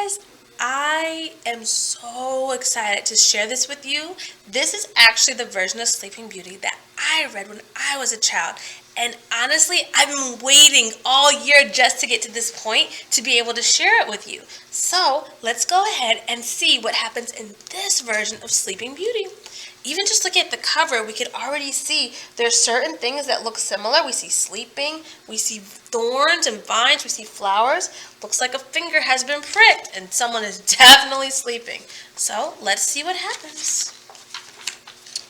guys, I am so excited to share this with you. This is actually the version of Sleeping Beauty that I read when I was a child. And honestly, I've been waiting all year just to get to this point to be able to share it with you. So let's go ahead and see what happens in this version of Sleeping Beauty. Even just looking at the cover, we could already see there's certain things that look similar. We see sleeping, we see thorns and vines, we see flowers. Looks like a finger has been pricked and someone is definitely sleeping. So let's see what happens.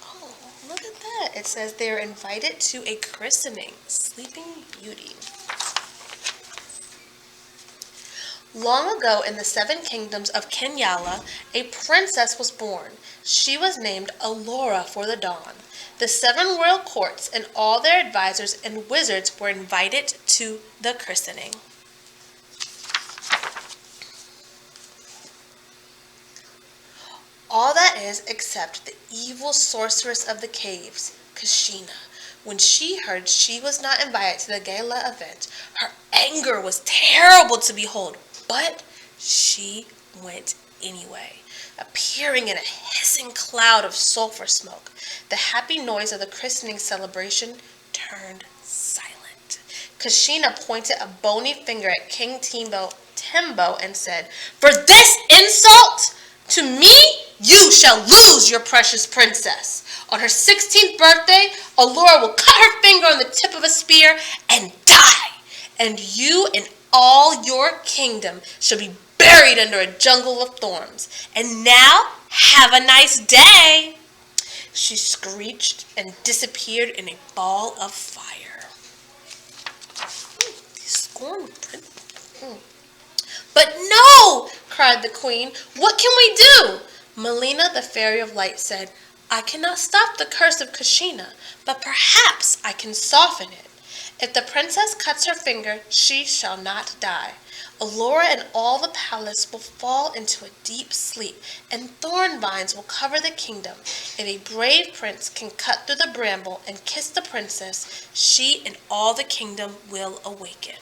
Oh, look at that. It says they're invited to a christening. Sleeping Beauty. Long ago in the seven kingdoms of Kenyala, a princess was born. She was named Allura for the dawn. The seven royal courts and all their advisors and wizards were invited to the christening. All that is except the evil sorceress of the caves, Kashina. When she heard she was not invited to the gala event, her anger was terrible to behold, but she went anyway, appearing in a hissing cloud of sulfur smoke. The happy noise of the christening celebration turned silent. Kashina pointed a bony finger at King Timbo and said, "For this insult to me, you shall lose your precious princess. On her 16th birthday, Allura will cut her finger on the tip of a spear and die. And you and all your kingdom shall be buried under a jungle of thorns. And now, have a nice day." She screeched and disappeared in a ball of fire. Scorn prince. "But no!" cried the queen. "What can we do?" Melina, the fairy of light, said, "I cannot stop the curse of Kashina, but perhaps I can soften it. If the princess cuts her finger, she shall not die. Allura and all the palace will fall into a deep sleep, and thorn vines will cover the kingdom. If a brave prince can cut through the bramble and kiss the princess, she and all the kingdom will awaken."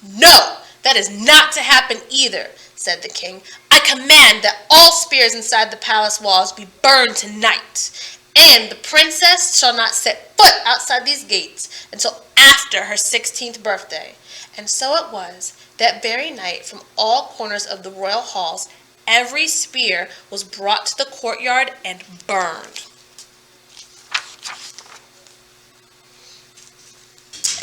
"No, that is not to happen either," said the king. "I command that all spears inside the palace walls be burned tonight, and the princess shall not set foot outside these gates until after her 16th birthday." And so it was, that very night, from all corners of the royal halls, every spear was brought to the courtyard and burned.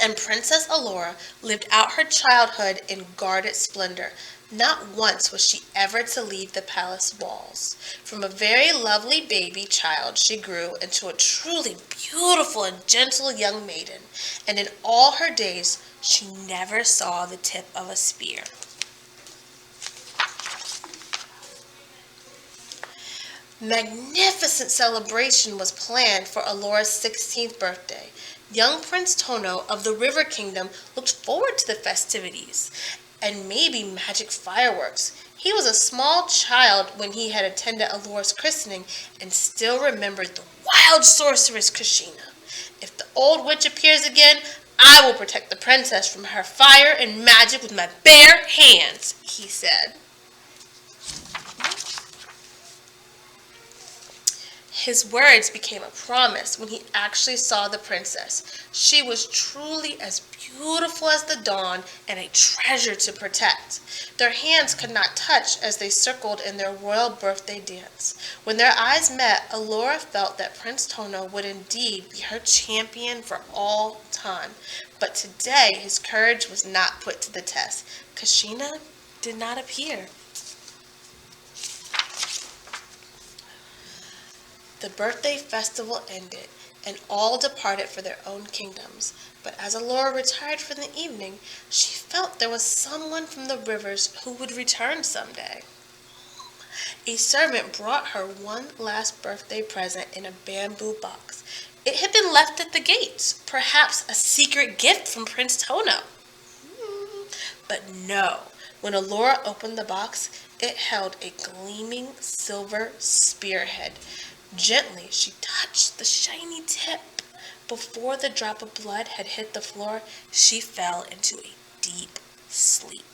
And Princess Allura lived out her childhood in guarded splendor. Not once was she ever to leave the palace walls. From a very lovely baby child she grew into a truly beautiful and gentle young maiden, and in all her days she never saw the tip of a spear. Magnificent celebration was planned for Allura's 16th birthday. Young Prince Tono of the River Kingdom looked forward to the festivities and maybe magic fireworks. He was a small child when he had attended Allura's christening and still remembered the wild sorceress Kashina. "If the old witch appears again, I will protect the princess from her fire and magic with my bare hands," he said. His words became a promise when he actually saw the princess. She was truly as beautiful as the dawn and a treasure to protect. Their hands could not touch as they circled in their royal birthday dance. When their eyes met, Allura felt that Prince Tono would indeed be her champion for all time. But today his courage was not put to the test. Kashina did not appear. The birthday festival ended, and all departed for their own kingdoms. But as Allura retired for the evening, she felt there was someone from the rivers who would return someday. A servant brought her one last birthday present in a bamboo box. It had been left at the gates, perhaps a secret gift from Prince Tono. But no, when Allura opened the box, it held a gleaming silver spearhead. Gently, she touched the shiny tip. Before the drop of blood had hit the floor, she fell into a deep sleep.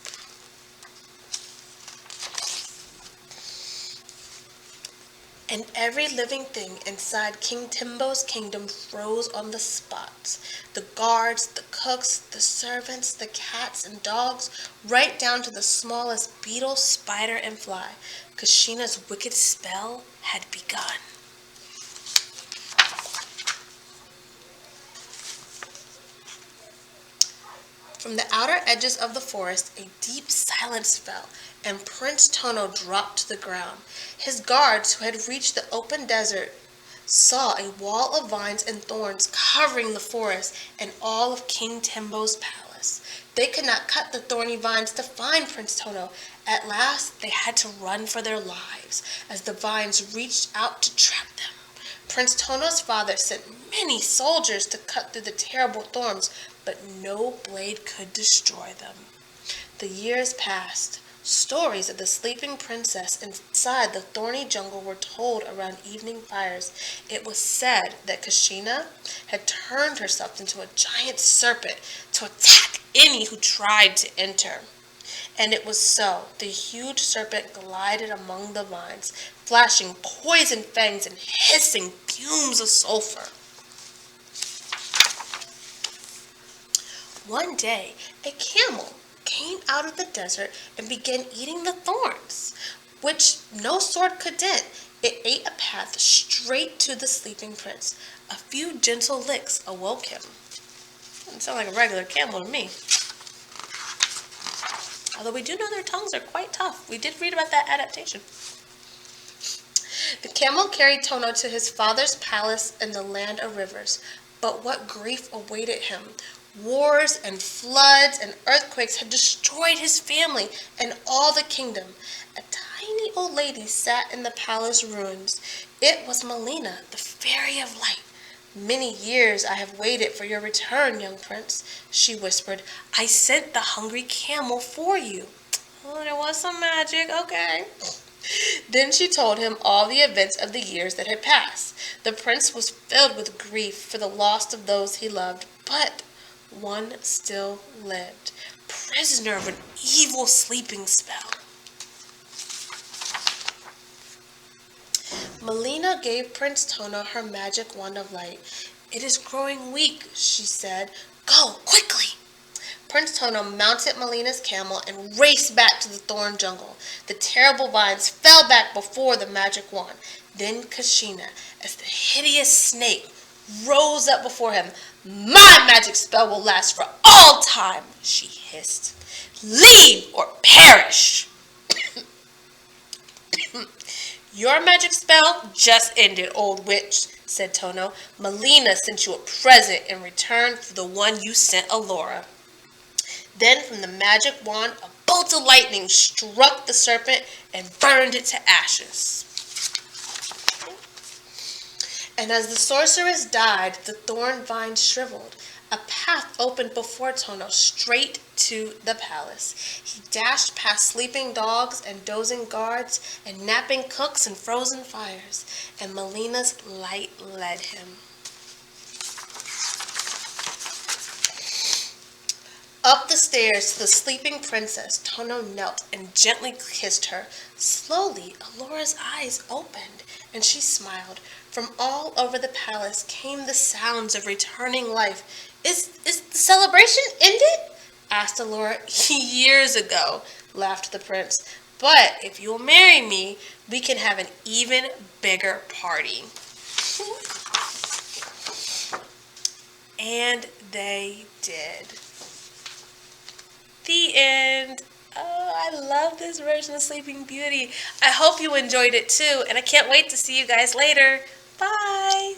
And every living thing inside King Timbo's kingdom froze on the spot. The guards, the cooks, the servants, the cats and dogs, right down to the smallest beetle, spider, and fly. Kashina's wicked spell had begun. From the outer edges of the forest, a deep silence fell, and Prince Tono dropped to the ground. His guards, who had reached the open desert, saw a wall of vines and thorns covering the forest and all of King Timbo's palace. They could not cut the thorny vines to find Prince Tono. At last, they had to run for their lives as the vines reached out to trap them. Prince Tono's father sent many soldiers to cut through the terrible thorns, but no blade could destroy them. The years passed. Stories of the sleeping princess inside the thorny jungle were told around evening fires. It was said that Kashina had turned herself into a giant serpent to attack any who tried to enter. And it was so. The huge serpent glided among the vines, flashing poison fangs and hissing fumes of sulfur. One day, a camel came out of the desert and began eating the thorns, which no sword could dent. It ate a path straight to the sleeping prince. A few gentle licks awoke him. Doesn't sound like a regular camel to me. Although we do know their tongues are quite tough. We did read about that adaptation. The camel carried Tono to his father's palace in the land of rivers. But what grief awaited him! Wars and floods and earthquakes had destroyed his family and all the kingdom. A tiny old lady sat in the palace ruins. It was Melina, the fairy of light. "Many years I have waited for your return, young prince," she whispered. "I sent the hungry camel for you." Oh, there was some magic, okay. Then she told him all the events of the years that had passed. The prince was filled with grief for the loss of those he loved, but one still lived, prisoner of an evil sleeping spell. Melina gave Prince Tono her magic wand of light. "It is growing weak," she said. "Go, quickly!" Prince Tono mounted Melina's camel and raced back to the thorn jungle. The terrible vines fell back before the magic wand. Then Kashina, as the hideous snake, rose up before him. "My magic spell will last for all time," she hissed. "Leave or perish!" "Your magic spell just ended, old witch," said Tono. "Melina sent you a present in return for the one you sent Alora." Then from the magic wand, a bolt of lightning struck the serpent and burned it to ashes. And as the sorceress died, the thorn vine shriveled. A path opened before Tono straight to the palace. He dashed past sleeping dogs and dozing guards and napping cooks and frozen fires, and Melina's light led him. Up the stairs to the sleeping princess, Tono knelt and gently kissed her. Slowly, Alora's eyes opened, and she smiled. From all over the palace came the sounds of returning life. Is the celebration ended?" asked Alora. "Years ago," laughed the prince. "But if you'll marry me, we can have an even bigger party." And they did. The end. Oh, I love this version of Sleeping Beauty. I hope you enjoyed it too, and I can't wait to see you guys later. Bye!